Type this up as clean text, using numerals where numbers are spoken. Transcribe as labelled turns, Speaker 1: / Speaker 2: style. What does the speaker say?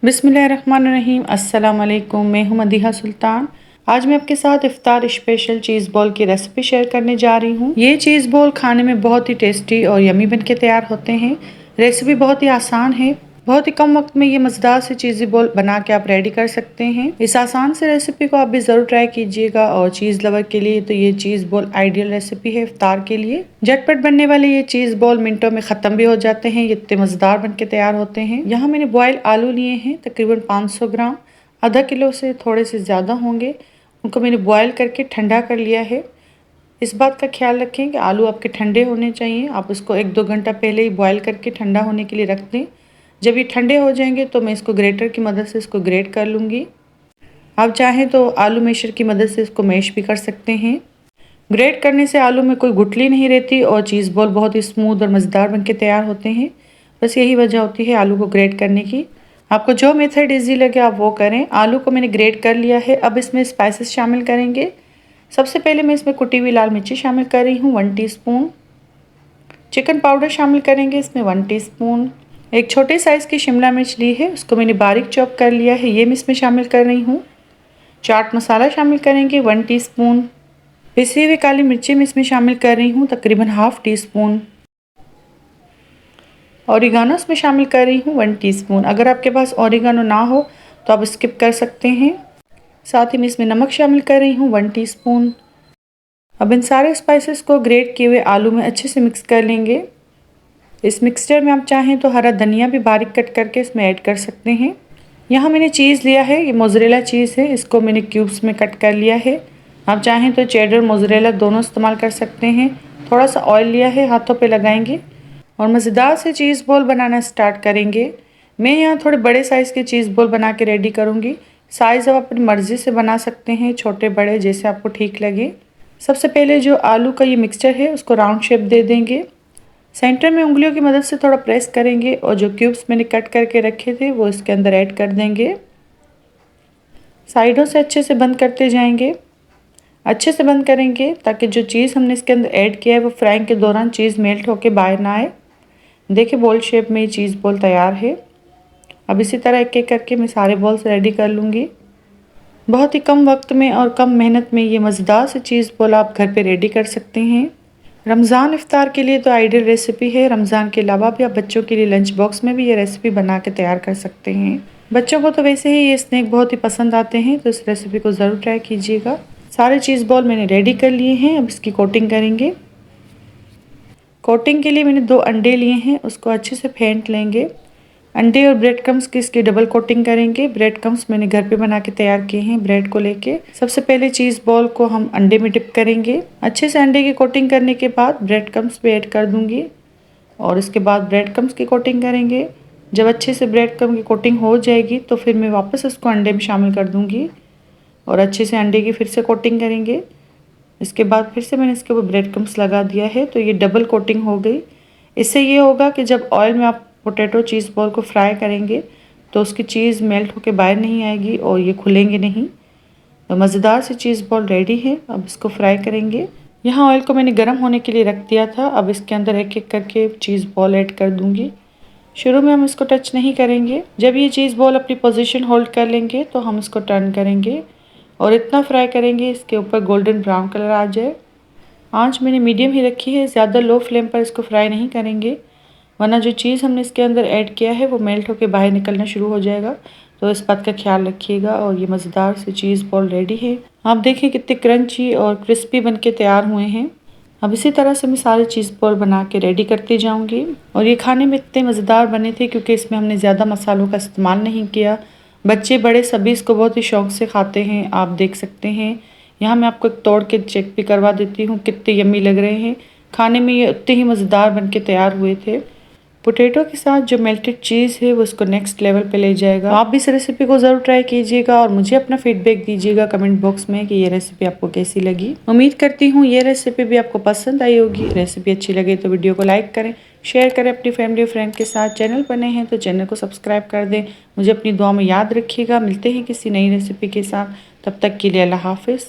Speaker 1: बिस्मिल्लाहिर्रहमानिर्रहीम। अस्सलाम वालेकुम। मैं हूं मदीहा सुल्तान। आज मैं आपके साथ इफ्तार स्पेशल चीज़ बॉल की रेसिपी शेयर करने जा रही हूं। ये चीज़ बॉल खाने में बहुत ही टेस्टी और यमी बन के तैयार होते हैं। रेसिपी बहुत ही आसान है। बहुत ही कम वक्त में ये मज़ेदार से चीज़ी बॉल बना के आप रेडी कर सकते हैं। इस आसान से रेसिपी को आप भी ज़रूर ट्राई कीजिएगा और चीज़ लवर के लिए तो ये चीज़ बॉल आइडियल रेसिपी है इफ्तार के लिए। झटपट बनने वाले ये चीज़ बॉल मिनटों में ख़त्म भी हो जाते हैं। ये इतने मज़ेदार बन के तैयार होते हैं। यहाँ मैंने बॉयल आलू लिए हैं तकरीबन 500 ग्राम। आधा किलो से थोड़े से ज़्यादा होंगे। उनको मैंने बॉयल करके ठंडा कर लिया है। इस बात का ख्याल रखें कि आलू आपके ठंडे होने चाहिए। आप उसको 1-2 घंटा पहले ही बॉयल करके ठंडा होने के लिए रख दें। जब ये ठंडे हो जाएंगे तो मैं इसको ग्रेटर की मदद से इसको ग्रेट कर लूँगी। आप चाहें तो आलू मैशर की मदद से इसको मैश भी कर सकते हैं। ग्रेट करने से आलू में कोई गुठली नहीं रहती और चीज़ बॉल बहुत ही स्मूथ और मज़ेदार बनके तैयार होते हैं। बस यही वजह होती है आलू को ग्रेट करने की। आपको जो मेथड इजी लगे आप वो करें। आलू को मैंने ग्रेट कर लिया है। अब इसमें स्पाइसेस शामिल करेंगे। सबसे पहले मैं इसमें कुटी हुई लाल मिर्ची शामिल कर रही हूँ 1 टीस्पून। चिकन पाउडर शामिल करेंगे इसमें 1 टीस्पून। एक छोटे साइज़ की शिमला मिर्च ली है, उसको मैंने बारीक चॉप कर लिया है, ये मैं इसमें शामिल कर रही हूँ। चाट मसाला शामिल करेंगे 1 टीस्पून। पिसी हुई काली मिर्ची मैं इसमें शामिल कर रही हूँ तकरीबन ½ टीस्पून। ऑरिगानो इसमें शामिल कर रही हूँ 1 टीस्पून। अगर आपके पास ऑरिगानो ना हो तो आप स्किप कर सकते हैं। साथ ही मैं इसमें नमक शामिल कर रही हूँ 1 टीस्पून। अब इन सारे स्पाइसेस को ग्रेट किए हुए आलू में अच्छे से मिक्स कर लेंगे। इस मिक्सचर में आप चाहें तो हरा धनिया भी बारीक कट करके इसमें ऐड कर सकते हैं। यहाँ मैंने चीज़ लिया है, ये मोज़रेला चीज़ है, इसको मैंने क्यूब्स में कट कर लिया है। आप चाहें तो चेडर मोज़रेला दोनों इस्तेमाल कर सकते हैं। थोड़ा सा ऑयल लिया है, हाथों पे लगाएंगे और मज़ेदार से चीज़ बॉल बनाना स्टार्ट करेंगे। मैं यहाँ थोड़े बड़े साइज़ के चीज़ बॉल बना के रेडी करूँगी। साइज़ आप अपनी मर्ज़ी से बना सकते हैं, छोटे बड़े जैसे आपको ठीक लगे। सबसे पहले जो आलू का ये मिक्सचर है उसको राउंड शेप दे देंगे। सेंटर में उंगलियों की मदद से थोड़ा प्रेस करेंगे और जो क्यूब्स मैंने कट करके रखे थे वो इसके अंदर ऐड कर देंगे। साइडों से अच्छे से बंद करते जाएंगे। अच्छे से बंद करेंगे ताकि जो चीज़ हमने इसके अंदर ऐड किया है वो फ्राइंग के दौरान चीज़ मेल्ट होकर बाहर ना आए। देखिए बॉल शेप में ये चीज़ बॉल तैयार है। अब इसी तरह एक एक करके मैं सारे बॉल्स रेडी कर लूँगी। बहुत ही कम वक्त में और कम मेहनत में ये मज़ेदार से चीज़ बॉल आप घर पे रेडी कर सकते हैं। रमज़ान इफ्तार के लिए तो आइडियल रेसिपी है। रमज़ान के अलावा भी आप बच्चों के लिए लंच बॉक्स में भी ये रेसिपी बना के तैयार कर सकते हैं। बच्चों को तो वैसे ही ये स्नैक बहुत ही पसंद आते हैं, तो इस रेसिपी को ज़रूर ट्राई कीजिएगा। सारे चीज़ बॉल मैंने रेडी कर लिए हैं। अब इसकी कोटिंग करेंगे। कोटिंग के लिए मैंने 2 अंडे लिए हैं, उसको अच्छे से फेंट लेंगे। अंडे और ब्रेड क्रम्स की इसकी डबल कोटिंग करेंगे। ब्रेड क्रम्स मैंने घर पे बना के तैयार किए हैं ब्रेड को लेके। सबसे पहले चीज़ बॉल को हम अंडे में डिप करेंगे। अच्छे से अंडे की कोटिंग करने के बाद ब्रेड क्रम्स भी ऐड कर दूंगी और इसके बाद ब्रेड क्रम्स की कोटिंग करेंगे। जब अच्छे से ब्रेड क्रम्स की कोटिंग हो जाएगी तो फिर मैं वापस इसको अंडे में शामिल कर दूँगी और अच्छे से अंडे की फिर से कोटिंग करेंगे। इसके बाद फिर से मैंने इसके ऊपर ब्रेड क्रम्स लगा दिया है, तो ये डबल कोटिंग हो गई। इससे ये होगा कि जब ऑयल में आप पोटैटो चीज़ बॉल को फ्राई करेंगे तो उसकी चीज़ मेल्ट होकर बाहर नहीं आएगी और ये खुलेंगे नहीं। तो मज़ेदार से चीज़ बॉल रेडी है। अब इसको फ्राई करेंगे। यहाँ ऑयल को मैंने गर्म होने के लिए रख दिया था। अब इसके अंदर एक एक करके चीज़ बॉल ऐड कर दूँगी। शुरू में हम इसको टच नहीं करेंगे। जब ये चीज़ बॉल अपनी पोजीशन होल्ड कर लेंगे तो हम इसको टर्न करेंगे और इतना फ्राई करेंगे इसके ऊपर गोल्डन ब्राउन कलर आ जाए। आँच मैंने मीडियम ही रखी है, ज़्यादा लो फ्लेम पर इसको फ्राई नहीं करेंगे वरना जो चीज़ हमने इसके अंदर ऐड किया है वो मेल्ट होकर बाहर निकलना शुरू हो जाएगा। तो इस बात का ख्याल रखिएगा। और ये मज़ेदार से चीज़ बॉल रेडी है। आप देखें कितने क्रंची और क्रिस्पी बन के तैयार हुए हैं। अब इसी तरह से मैं सारे चीज़ बॉल बना के रेडी करती जाऊंगी। और ये खाने में इतने मज़ेदार बने थे क्योंकि इसमें हमने ज़्यादा मसालों का इस्तेमाल नहीं किया। बच्चे बड़े सभी इसको बहुत ही शौक़ से खाते हैं। आप देख सकते हैं। यहाँ मैं आपको एक तोड़ के चेक भी करवा देती हूँ कितने यम्मी लग रहे हैं। खाने में ये उतने ही मज़ेदार बन के तैयार हुए थे। पोटैटो के साथ जो मेल्टेड चीज़ है वो इसको नेक्स्ट लेवल पे ले जाएगा। आप भी इस रेसिपी को ज़रूर ट्राई कीजिएगा और मुझे अपना फीडबैक दीजिएगा कमेंट बॉक्स में कि ये रेसिपी आपको कैसी लगी। उम्मीद करती हूँ ये रेसिपी भी आपको पसंद आई होगी। रेसिपी अच्छी लगे तो वीडियो को लाइक करें, शेयर करें अपनी फैमिली और फ्रेंड के साथ। चैनल पर नए हैं तो चैनल को सब्सक्राइब कर दें। मुझे अपनी दुआ में याद रखिएगा। मिलते हैं किसी नई रेसिपी के साथ। तब तक के लिए अल्लाह हाफिज़।